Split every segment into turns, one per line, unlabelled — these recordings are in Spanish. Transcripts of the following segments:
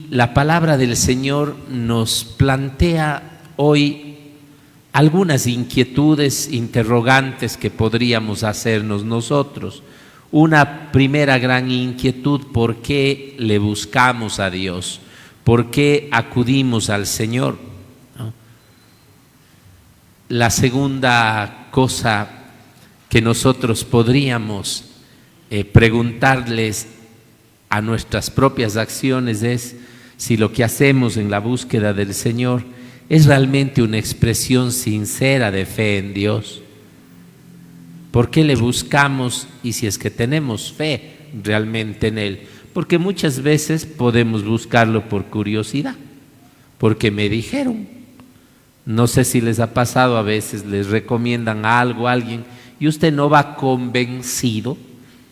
la palabra del Señor nos plantea hoy algunas inquietudes, interrogantes que podríamos hacernos nosotros. Una primera gran inquietud: ¿por qué le buscamos a Dios? ¿Por qué acudimos al Señor? ¿No? La segunda cosa que nosotros podríamos preguntarles a nuestras propias acciones es si lo que hacemos en la búsqueda del Señor es realmente una expresión sincera de fe en Dios. ¿Por qué le buscamos? Y si es que tenemos fe realmente en Él. Porque muchas veces podemos buscarlo por curiosidad, porque me dijeron. No sé si les ha pasado, a veces les recomiendan algo a alguien y usted no va convencido,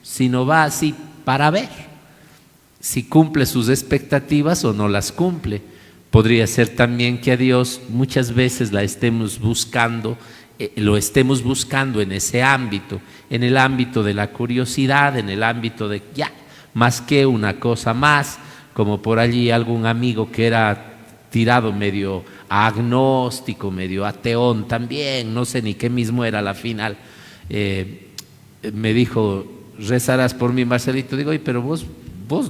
sino va así para ver si cumple sus expectativas o no las cumple. Podría ser también que a Dios muchas veces lo estemos buscando en ese ámbito, en el ámbito de la curiosidad, en el ámbito de más que una cosa más, como por allí algún amigo que era tirado medio agnóstico, medio ateón también, no sé ni qué mismo era la final, me dijo: rezarás por mí, Marcelito. Digo: oye, pero vos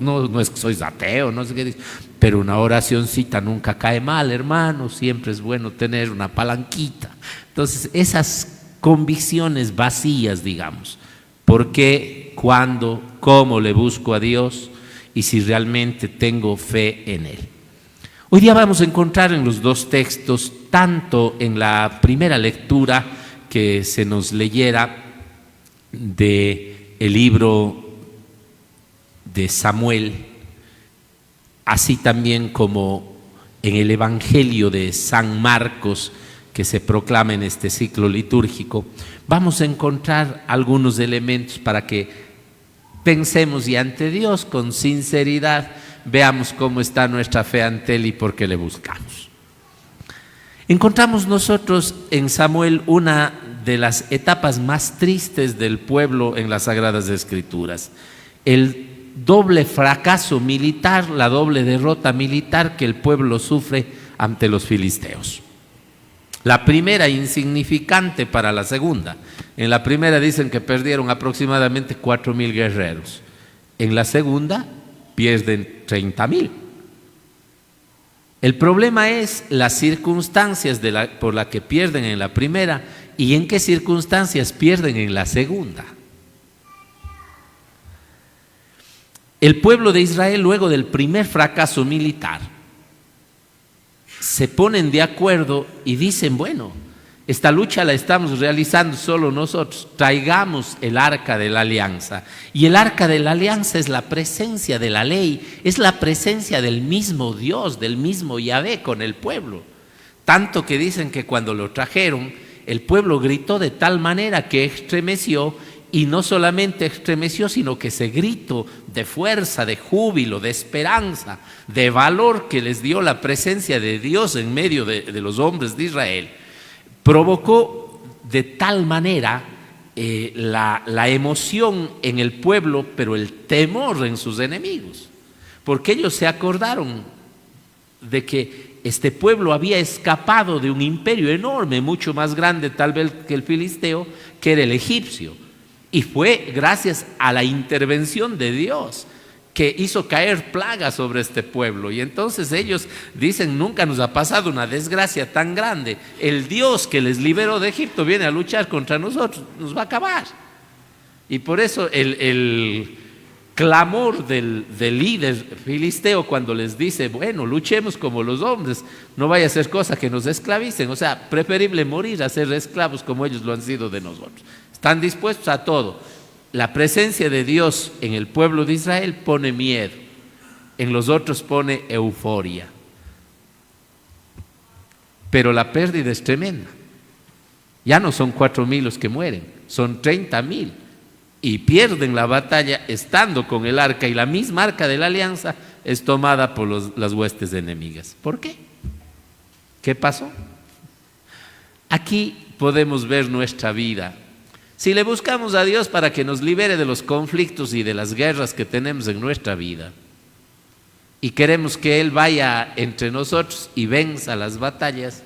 no es que sois ateo, no sé qué dices, pero una oracioncita nunca cae mal, hermano, siempre es bueno tener una palanquita. Entonces, esas convicciones vacías, digamos, ¿por qué, cuándo, cómo le busco a Dios y si realmente tengo fe en Él? Hoy día vamos a encontrar en los dos textos, tanto en la primera lectura que se nos leyera del libro de Samuel, así también como en el Evangelio de San Marcos, que se proclama en este ciclo litúrgico, vamos a encontrar algunos elementos para que pensemos y ante Dios con sinceridad veamos cómo está nuestra fe ante Él y por qué le buscamos. Encontramos nosotros en Samuel una de las etapas más tristes del pueblo en las Sagradas Escrituras: el doble fracaso militar, la doble derrota militar que el pueblo sufre ante los filisteos. La primera insignificante para la segunda. En la primera dicen que perdieron aproximadamente 4,000 guerreros. En la segunda pierden 30,000. El problema es las circunstancias por las que pierden en la primera y en qué circunstancias pierden en la segunda. El pueblo de Israel, luego del primer fracaso militar, se ponen de acuerdo y dicen: bueno, esta lucha la estamos realizando solo nosotros, traigamos el arca de la alianza. Y el arca de la alianza es la presencia de la ley, es la presencia del mismo Dios, del mismo Yahvé con el pueblo. Tanto que dicen que cuando lo trajeron, el pueblo gritó de tal manera que estremeció. Y no solamente estremeció, sino que ese grito de fuerza, de júbilo, de esperanza, de valor que les dio la presencia de Dios en medio de los hombres de Israel, provocó de tal manera la emoción en el pueblo, pero el temor en sus enemigos, porque ellos se acordaron de que este pueblo había escapado de un imperio enorme, mucho más grande tal vez que el filisteo, que era el egipcio. Y fue gracias a la intervención de Dios que hizo caer plagas sobre este pueblo. Y entonces ellos dicen: nunca nos ha pasado una desgracia tan grande. El Dios que les liberó de Egipto viene a luchar contra nosotros, nos va a acabar. Y por eso el clamor del líder filisteo cuando les dice: bueno, luchemos como los hombres, no vaya a ser cosa que nos esclavicen. O sea, preferible morir a ser esclavos como ellos lo han sido de nosotros. Están dispuestos a todo. La presencia de Dios en el pueblo de Israel pone miedo, en los otros pone euforia. Pero la pérdida es tremenda. Ya no son 4,000 los que mueren, son 30,000. Y pierden la batalla estando con el arca, y la misma arca de la alianza es tomada por las huestes enemigas. ¿Por qué? ¿Qué pasó? Aquí podemos ver nuestra vida. Si le buscamos a Dios para que nos libere de los conflictos y de las guerras que tenemos en nuestra vida, y queremos que Él vaya entre nosotros y venza las batallas,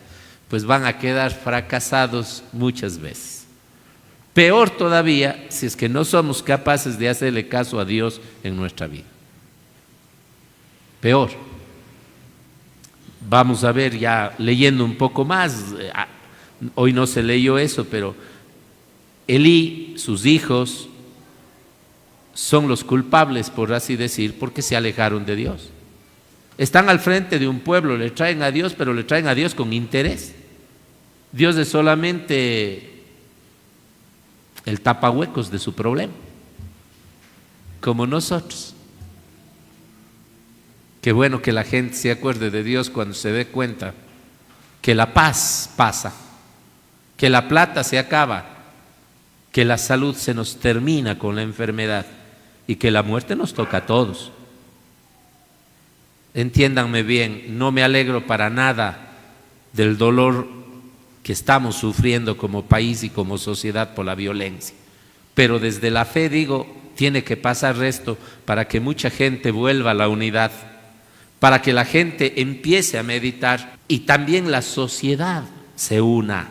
pues van a quedar fracasados muchas veces. Peor todavía si es que no somos capaces de hacerle caso a Dios en nuestra vida. Peor. Vamos a ver ya leyendo un poco más, hoy no se leyó eso, pero Elí, sus hijos, son los culpables, por así decir, porque se alejaron de Dios. Están al frente de un pueblo, le traen a Dios, pero le traen a Dios con interés. Dios es solamente el tapahuecos de su problema, como nosotros. Qué bueno que la gente se acuerde de Dios cuando se dé cuenta que la paz pasa, que la plata se acaba, que la salud se nos termina con la enfermedad y que la muerte nos toca a todos. Entiéndanme bien, no me alegro para nada del dolor que estamos sufriendo como país y como sociedad por la violencia, pero desde la fe digo, tiene que pasar esto para que mucha gente vuelva a la unidad, para que la gente empiece a meditar y también la sociedad se una.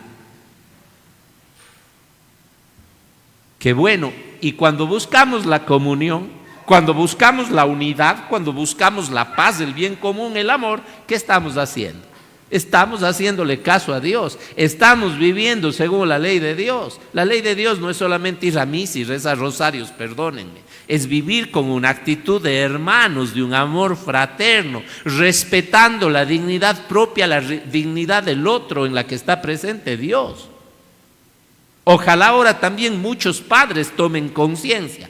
Qué bueno, y cuando buscamos la comunión, cuando buscamos la unidad, cuando buscamos la paz, el bien común, el amor, ¿qué estamos haciendo? Estamos haciéndole caso a Dios, estamos viviendo según la ley de Dios. La ley de Dios no es solamente ir a misa y rezar rosarios, perdónenme, es vivir con una actitud de hermanos, de un amor fraterno, respetando la dignidad propia, la dignidad del otro en la que está presente Dios. Ojalá ahora también muchos padres tomen conciencia,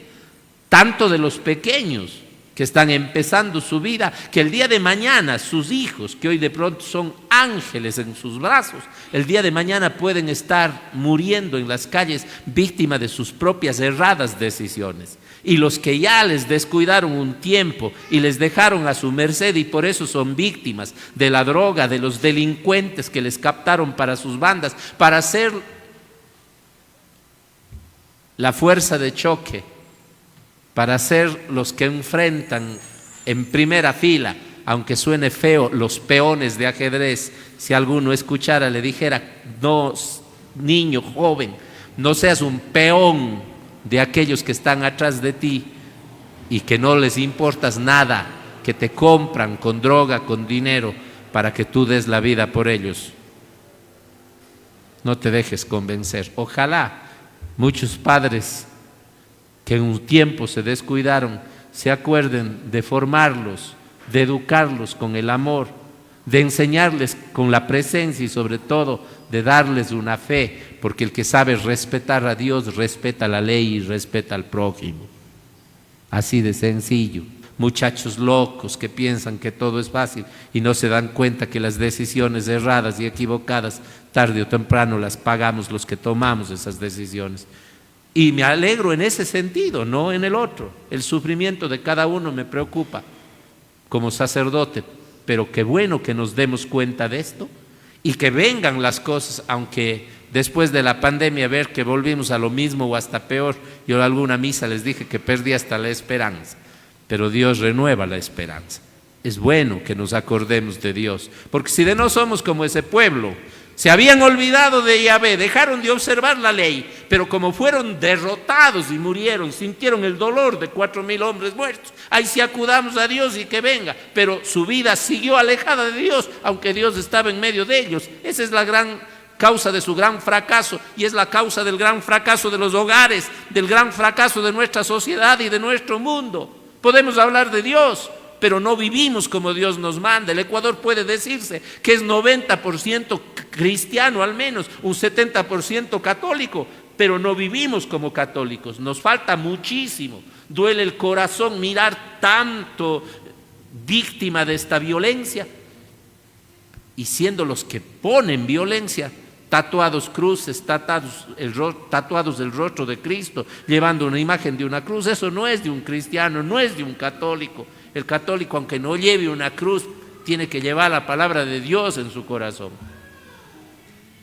tanto de los pequeños que están empezando su vida, que el día de mañana sus hijos, que hoy de pronto son ángeles en sus brazos, el día de mañana pueden estar muriendo en las calles víctimas de sus propias erradas decisiones. Y los que ya les descuidaron un tiempo y les dejaron a su merced y por eso son víctimas de la droga, de los delincuentes que les captaron para sus bandas, para ser la fuerza de choque, para ser los que enfrentan en primera fila, aunque suene feo, los peones de ajedrez. Si alguno escuchara, le dijera, no, niño, joven, no seas un peón de aquellos que están atrás de ti y que no les importas nada, que te compran con droga, con dinero, para que tú des la vida por ellos. No te dejes convencer. Ojalá muchos padres que en un tiempo se descuidaron, se acuerden de formarlos, de educarlos con el amor, de enseñarles con la presencia y sobre todo de darles una fe, porque el que sabe respetar a Dios respeta la ley y respeta al prójimo. Así de sencillo. Muchachos locos que piensan que todo es fácil y no se dan cuenta que las decisiones erradas y equivocadas, tarde o temprano las pagamos los que tomamos esas decisiones. Y me alegro en ese sentido, no en el otro. El sufrimiento de cada uno me preocupa como sacerdote, pero qué bueno que nos demos cuenta de esto y que vengan las cosas, aunque después de la pandemia ver que volvimos a lo mismo o hasta peor. Yo en alguna misa les dije que perdí hasta la esperanza, pero Dios renueva la esperanza. Es bueno que nos acordemos de Dios, porque si de no somos como ese pueblo, se habían olvidado de Yahvé, dejaron de observar la ley, pero como fueron derrotados y murieron, sintieron el dolor de 4,000 hombres muertos, ahí sí acudamos a Dios y que venga, pero su vida siguió alejada de Dios, aunque Dios estaba en medio de ellos. Esa es la gran causa de su gran fracaso y es la causa del gran fracaso de los hogares, del gran fracaso de nuestra sociedad y de nuestro mundo. Podemos hablar de Dios, pero no vivimos como Dios nos manda. El Ecuador puede decirse que es 90% cristiano al menos, un 70% católico, pero no vivimos como católicos. Nos falta muchísimo. Duele el corazón mirar tanto víctima de esta violencia y siendo los que ponen violencia, tatuados cruces, tatuados el rostro de Cristo, llevando una imagen de una cruz. Eso no es de un cristiano, no es de un católico. El católico, aunque no lleve una cruz, tiene que llevar la palabra de Dios en su corazón.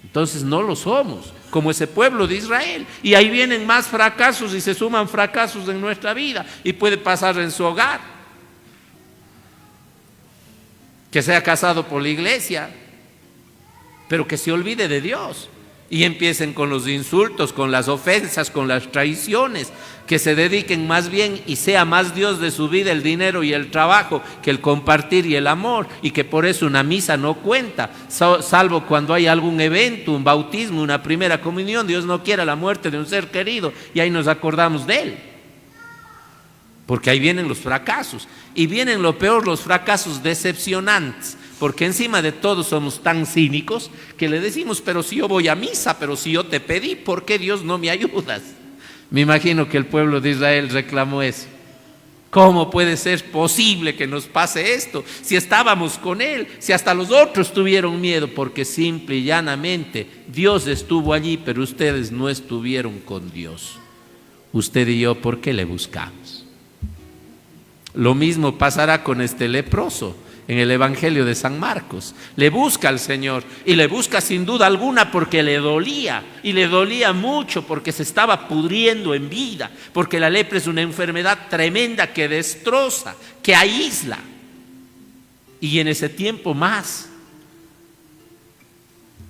Entonces no lo somos, como ese pueblo de Israel. Y ahí vienen más fracasos y se suman fracasos en nuestra vida y puede pasar en su hogar. que sea casado por la iglesia, pero que se olvide de Dios. Y empiecen con los insultos, con las ofensas, con las traiciones, que se dediquen más bien y sea más Dios de su vida el dinero y el trabajo que el compartir y el amor, y que por eso una misa no cuenta, salvo cuando hay algún evento, un bautismo, una primera comunión, Dios no quiera la muerte de un ser querido y ahí nos acordamos de él. Porque ahí vienen los fracasos, y vienen lo peor, los fracasos decepcionantes. Porque encima de todo somos tan cínicos que le decimos, pero si yo voy a misa, pero si yo te pedí, ¿por qué Dios no me ayudas? Me imagino que el pueblo de Israel reclamó eso. ¿Cómo puede ser posible que nos pase esto? Si estábamos con Él, si hasta los otros tuvieron miedo, porque simple y llanamente Dios estuvo allí, pero ustedes no estuvieron con Dios. Usted y yo, ¿por qué le buscamos? Lo mismo pasará con este leproso. En el Evangelio de San Marcos, le busca al Señor, y le busca sin duda alguna porque le dolía, y le dolía mucho porque se estaba pudriendo en vida, porque la lepra es una enfermedad tremenda que destroza, que aísla, y en ese tiempo más.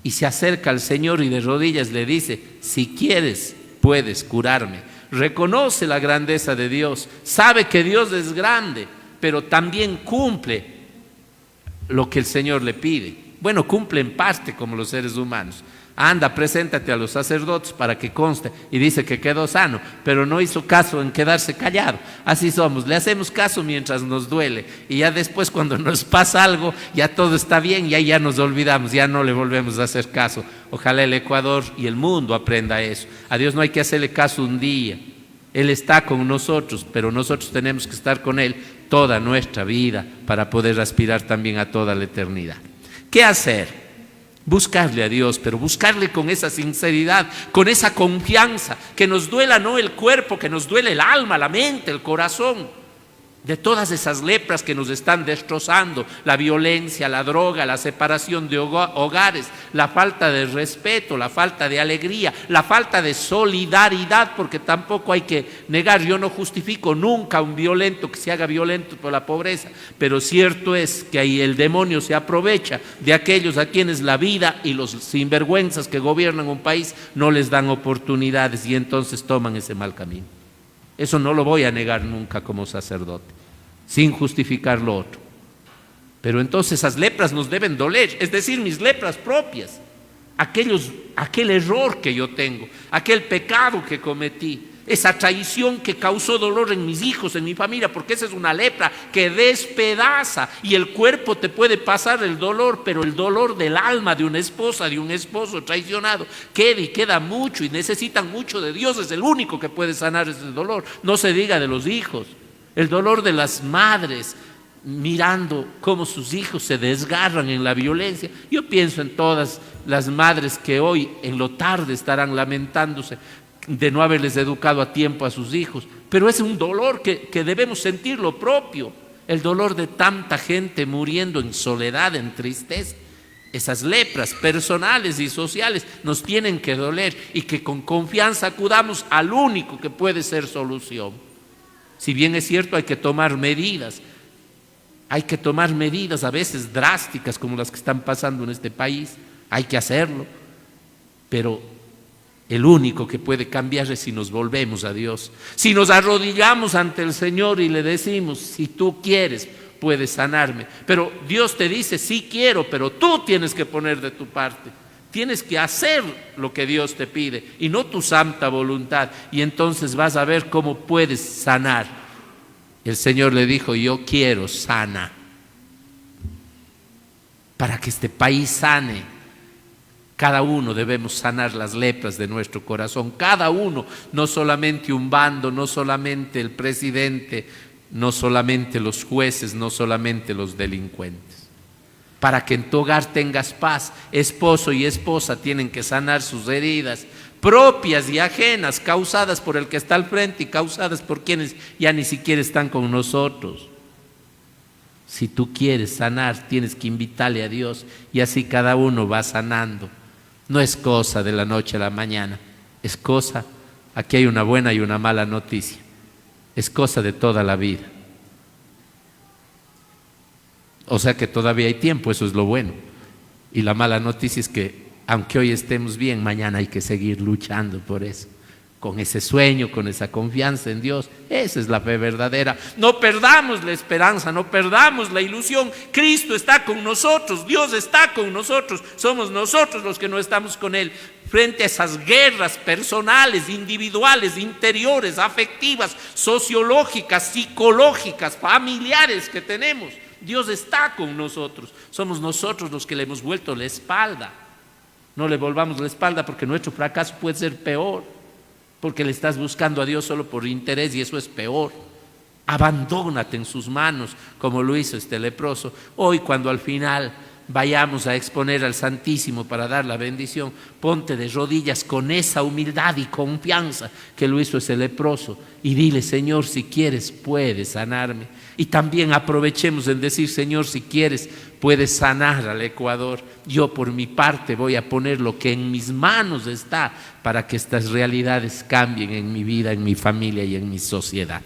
Y se acerca al Señor y de rodillas le dice, si quieres, puedes curarme. Reconoce la grandeza de Dios, sabe que Dios es grande, pero también cumple lo que el Señor le pide. Bueno, cumple en parte como los seres humanos. Anda, preséntate a los sacerdotes para que conste, y dice que quedó sano, pero no hizo caso en quedarse callado. Así somos, le hacemos caso mientras nos duele, y ya después cuando nos pasa algo, ya todo está bien y ahí ya nos olvidamos, ya no le volvemos a hacer caso. Ojalá el Ecuador y el mundo aprenda eso. A Dios no hay que hacerle caso un día. Él está con nosotros, pero nosotros tenemos que estar con Él toda nuestra vida para poder aspirar también a toda la eternidad. ¿Qué hacer? Buscarle a Dios, pero buscarle con esa sinceridad, con esa confianza, que nos duela no el cuerpo, que nos duele el alma, la mente, el corazón, de todas esas lepras que nos están destrozando, la violencia, la droga, la separación de hogares, la falta de respeto, la falta de alegría, la falta de solidaridad, porque tampoco hay que negar, yo no justifico nunca a un violento que se haga violento por la pobreza, pero cierto es que ahí el demonio se aprovecha de aquellos a quienes la vida y los sinvergüenzas que gobiernan un país no les dan oportunidades y entonces toman ese mal camino. Eso no lo voy a negar nunca como sacerdote, sin justificar lo otro. Pero entonces esas lepras nos deben doler, es decir, mis lepras propias, aquel error que yo tengo, aquel pecado que cometí, esa traición que causó dolor en mis hijos, en mi familia, porque esa es una lepra que despedaza y el cuerpo te puede pasar el dolor, pero el dolor del alma de una esposa, de un esposo traicionado, queda y queda mucho y necesitan mucho de Dios, es el único que puede sanar ese dolor. No se diga de los hijos, el dolor de las madres, mirando cómo sus hijos se desgarran en la violencia. Yo pienso en todas las madres que hoy en lo tarde estarán lamentándose de no haberles educado a tiempo a sus hijos, pero es un dolor que debemos sentir lo propio, el dolor de tanta gente muriendo en soledad, en tristeza. Esas lepras personales y sociales nos tienen que doler y que con confianza acudamos al único que puede ser solución. Si bien es cierto, hay que tomar medidas a veces drásticas como las que están pasando en este país, hay que hacerlo, pero el único que puede cambiar es si nos volvemos a Dios, si nos arrodillamos ante el Señor y le decimos, si tú quieres, puedes sanarme. Pero Dios te dice, sí quiero, pero tú tienes que poner de tu parte. Tienes que hacer lo que Dios te pide y no tu santa voluntad. Y entonces vas a ver cómo puedes sanar. El Señor le dijo, yo quiero, sana. Para que este país sane. Cada uno debemos sanar las lepras de nuestro corazón, cada uno, no solamente un bando, no solamente el presidente, no solamente los jueces, no solamente los delincuentes. Para que en tu hogar tengas paz, esposo y esposa tienen que sanar sus heridas propias y ajenas, causadas por el que está al frente y causadas por quienes ya ni siquiera están con nosotros. Si tú quieres sanar, tienes que invitarle a Dios y así cada uno va sanando. No es cosa de la noche a la mañana, es cosa, aquí hay una buena y una mala noticia, es cosa de toda la vida. O sea que todavía hay tiempo, eso es lo bueno. Y la mala noticia es que aunque hoy estemos bien, mañana hay que seguir luchando por eso, con ese sueño, con esa confianza en Dios. Esa es la fe verdadera. No perdamos la esperanza, no perdamos la ilusión. Cristo está con nosotros, Dios está con nosotros, somos nosotros los que no estamos con Él. Frente a esas guerras personales, individuales, interiores, afectivas, sociológicas, psicológicas, familiares que tenemos, Dios está con nosotros. Somos nosotros los que le hemos vuelto la espalda. No le volvamos la espalda, porque nuestro fracaso puede ser peor, porque le estás buscando a Dios solo por interés, y eso es peor. Abandónate en sus manos, como lo hizo este leproso. Hoy, cuando al final vayamos a exponer al Santísimo para dar la bendición, ponte de rodillas con esa humildad y confianza que lo hizo ese leproso, y dile: Señor, si quieres puedes sanarme. Y también aprovechemos en decir: Señor, si quieres puedes sanar al Ecuador. Yo por mi parte voy a poner lo que en mis manos está para que estas realidades cambien en mi vida, en mi familia y en mi sociedad.